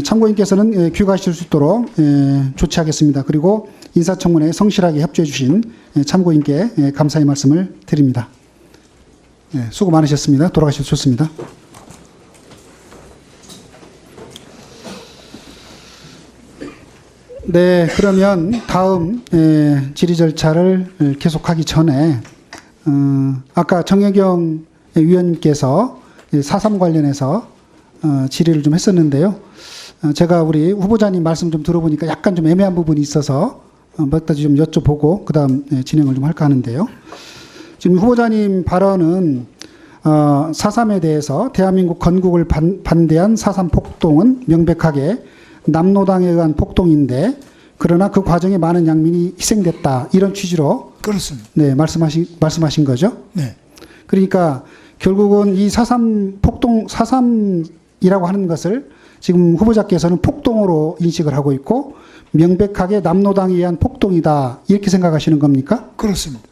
참고인께서는 귀가하실 수 있도록 조치하겠습니다. 그리고 인사청문회에 성실하게 협조해 주신 참고인께 감사의 말씀을 드립니다. 수고 많으셨습니다. 돌아가셔서 좋습니다. 네, 그러면 다음 질의 절차를 계속하기 전에 아까 정혜경 위원님께서 4.3 관련해서 질의를 좀 했었는데요. 제가 우리 후보자님 말씀 좀 들어보니까 약간 좀 애매한 부분이 있어서 몇 가지 좀 여쭤보고 그 다음 진행을 좀 할까 하는데요. 지금 후보자님 발언은 4.3에 대해서 대한민국 건국을 반대한 4.3 폭동은 명백하게 남노당에 의한 폭동인데 그러나 그 과정에 많은 양민이 희생됐다 이런 취지로 그렇습니다. 네, 말씀하신 거죠. 네. 그러니까 결국은 이 4.3 폭동 4.3이라고 하는 것을 지금 후보자께서는 폭동으로 인식을 하고 있고 명백하게 남노당에 의한 폭동이다 이렇게 생각하시는 겁니까? 그렇습니다.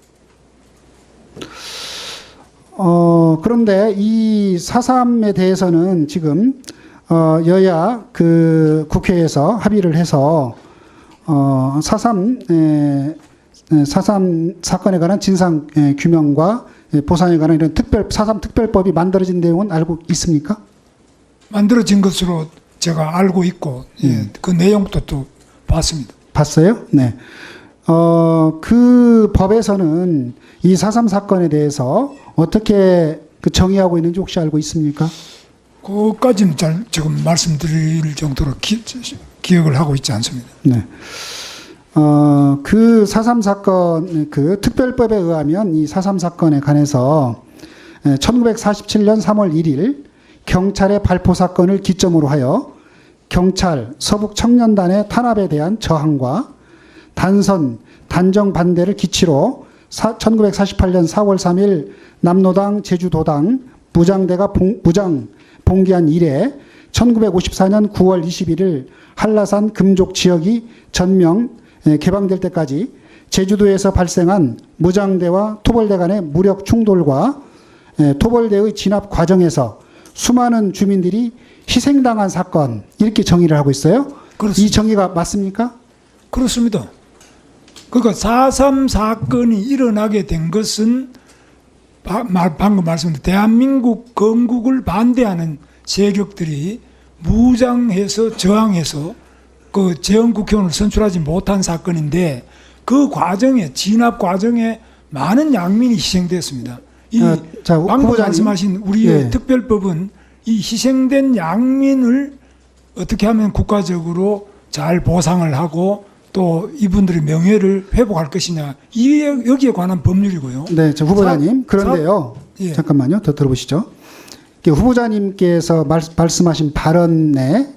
그런데 이 4.3에 대해서는 지금 여야 그 국회에서 합의를 해서 4.3 사건에 관한 진상 규명과 보상에 관한 이런 4.3 특별법이 만들어진 내용은 알고 있습니까? 만들어진 것으로 제가 알고 있고 그 내용도 또 봤습니다. 봤어요? 네. 그 법에서는 이 4.3 사건에 대해서 어떻게 그 정의하고 있는지 혹시 알고 있습니까? 그까지는 잘 지금 말씀드릴 정도로 기억을 하고 있지 않습니다. 네. 그 4.3 사건, 그 특별법에 의하면 이 4.3 사건에 관해서 1947년 3월 1일 경찰의 발포 사건을 기점으로 하여 경찰 서북 청년단의 탄압에 대한 저항과 단정 반대를 기치로 1948년 4월 3일 남노당 제주도당 무장대가 봉기한 이래 1954년 9월 21일 한라산 금족 지역이 전면 개방될 때까지 제주도에서 발생한 무장대와 토벌대 간의 무력 충돌과 토벌대의 진압 과정에서 수많은 주민들이 희생당한 사건 이렇게 정의를 하고 있어요. 그렇습니다. 이 정의가 맞습니까? 그렇습니다. 그러니까 4.3 사건이 일어나게 된 것은 방금 말씀드린 대한민국 건국을 반대하는 세력들이 무장해서 저항해서 그 재헌국회의원을 선출하지 못한 사건인데 그 과정에 진압 과정에 많은 양민이 희생됐습니다. 이 방금 말씀하신 우리의 특별법은 이 희생된 양민을 어떻게 하면 국가적으로 잘 보상을 하고 또 이분들의 명예를 회복할 것이냐 여기에 관한 법률이고요. 네, 저 후보자님 그런데요. 잠깐만요. 더 들어보시죠. 후보자님께서 말씀하신 발언의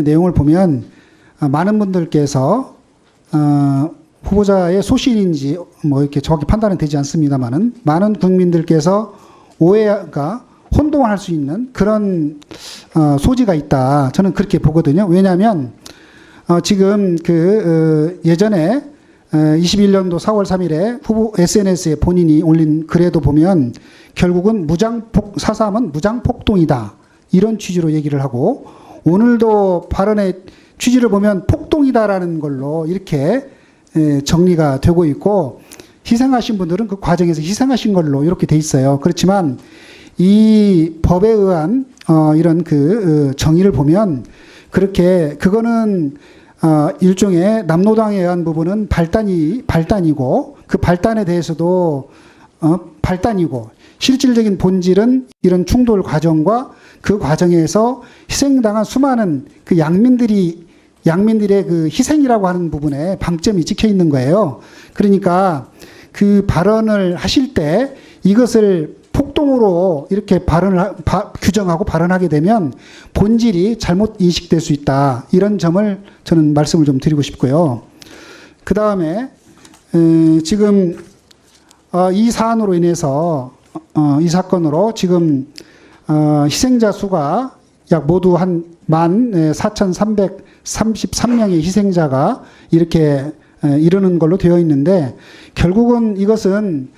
내용을 보면 많은 분들께서 후보자의 소신인지 뭐 이렇게 정확히 판단은 되지 않습니다만은 많은 국민들께서 오해가 혼동할 수 있는 그런 소지가 있다. 저는 그렇게 보거든요. 왜냐하면 지금 예전에 21년도 4월 3일에 후보 SNS에 본인이 올린 글에도 보면 결국은 4.3은 무장폭동이다. 이런 취지로 얘기를 하고 오늘도 발언의 취지를 보면 폭동이다라는 걸로 이렇게 정리가 되고 있고 희생하신 분들은 그 과정에서 희생하신 걸로 이렇게 돼 있어요. 그렇지만 이 법에 의한 이런 정의를 보면 그거는 일종의 남노당에 의한 부분은 발단이고 그 발단에 대해서도 발단이고 실질적인 본질은 이런 충돌 과정과 그 과정에서 희생당한 수많은 그 양민들의 그 희생이라고 하는 부분에 방점이 찍혀 있는 거예요. 그러니까 그 발언을 하실 때 이것을 폭동으로 이렇게 규정하고 발언하게 되면 본질이 잘못 인식될 수 있다. 이런 점을 저는 말씀을 좀 드리고 싶고요. 그 다음에 지금 이 사안으로 인해서 이 사건으로 지금 희생자 수가 약 모두 한 14,333명의 희생자가 이렇게 이르는 걸로 되어 있는데 결국은 이것은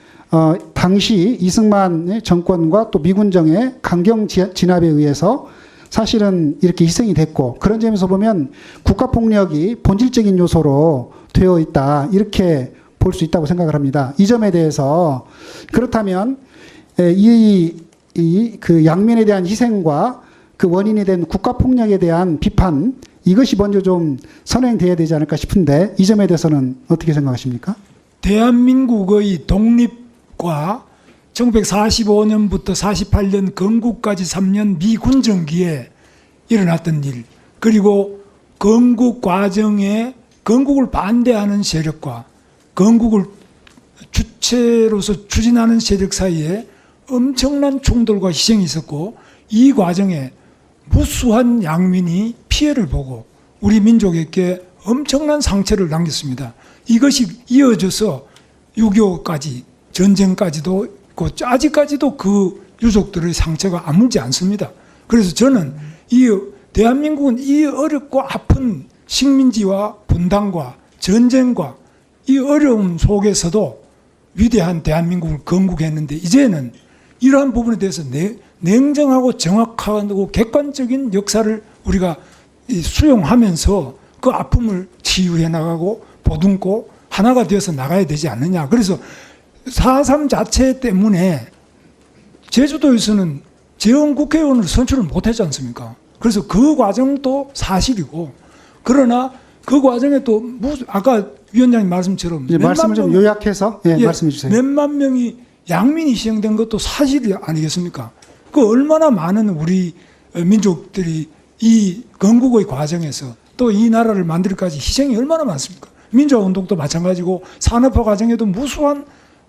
당시 이승만 정권과 또 미군정의 강경 진압에 의해서 사실은 이렇게 희생이 됐고 그런 점에서 보면 국가폭력이 본질적인 요소로 되어 있다 이렇게 볼 수 있다고 생각을 합니다. 이 점에 대해서 그렇다면 그 양면에 대한 희생과 그 원인이 된 국가폭력에 대한 비판 이것이 먼저 좀 선행돼야 되지 않을까 싶은데 이 점에 대해서는 어떻게 생각하십니까? 대한민국의 독립과 1945년부터 48년 건국까지 3년 미군정기에 일어났던 일, 그리고 건국 과정에 건국을 반대하는 세력과 건국을 주체로서 추진하는 세력 사이에 엄청난 충돌과 희생이 있었고 이 과정에 무수한 양민이 피해를 보고 우리 민족에게 엄청난 상처를 남겼습니다. 이것이 이어져서 6.25까지 전쟁까지도 있고 아직까지도 그 유족들의 상처가 아물지 않습니다. 그래서 저는 이 대한민국은 이 어렵고 아픈 식민지와 분단과 전쟁과 이 어려움 속에서도 위대한 대한민국을 건국했는데 이제는 이러한 부분에 대해서 냉정하고 정확하고 객관적인 역사를 우리가 수용하면서 그 아픔을 치유해 나가고 보듬고 하나가 되어서 나가야 되지 않느냐. 그래서 4.3 자체 때문에 제주도에서는 재원 국회의원을 선출을 못했지 않습니까? 그래서 그 과정도 사실이고 그러나 그 과정에 또 아까 위원장님 말씀처럼 말씀을 좀 요약해서 말씀해 주세요. 몇만 명이 양민이 희생된 것도 사실이 아니겠습니까? 그 얼마나 많은 우리 민족들이 이 건국의 과정에서 또 이 나라를 만들기까지 희생이 얼마나 많습니까? 민주화운동도 마찬가지고 산업화 과정에도 무수한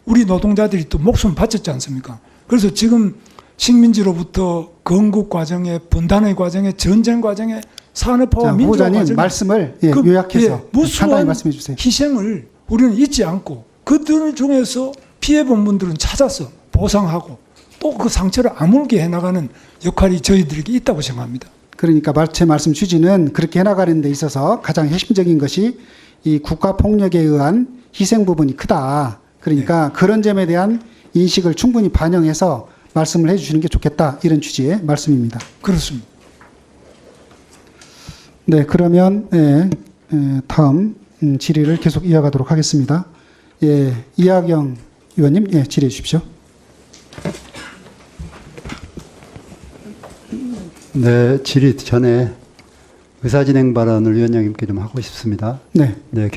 우리 노동자들이 또 목숨 바쳤지 않습니까? 그래서 지금 식민지로부터 건국 과정에 분단의 과정에 전쟁 과정에 산업화와 민주화 과정에 말씀을 요약해서 간단히 말씀해 주세요. 희생을 우리는 잊지 않고 그들 중에서 피해본 분들은 찾아서 보상하고 또 그 상처를 아물게 해나가는 역할이 저희들에게 있다고 생각합니다. 그러니까 제 말씀 취지는 그렇게 해나가는 데 있어서 가장 핵심적인 것이 이 국가폭력에 의한 희생 부분이 크다. 그러니까 그런 점에 대한 인식을 충분히 반영해서 말씀을 해주시는 게 좋겠다. 이런 취지의 말씀입니다. 그렇습니다. 네, 그러면 다음 질의를 계속 이어가도록 하겠습니다. 이하경 의원님 질의해 주십시오. 네, 질의 전에 의사진행 발언을 위원장님께 좀 하고 싶습니다. 네. 네,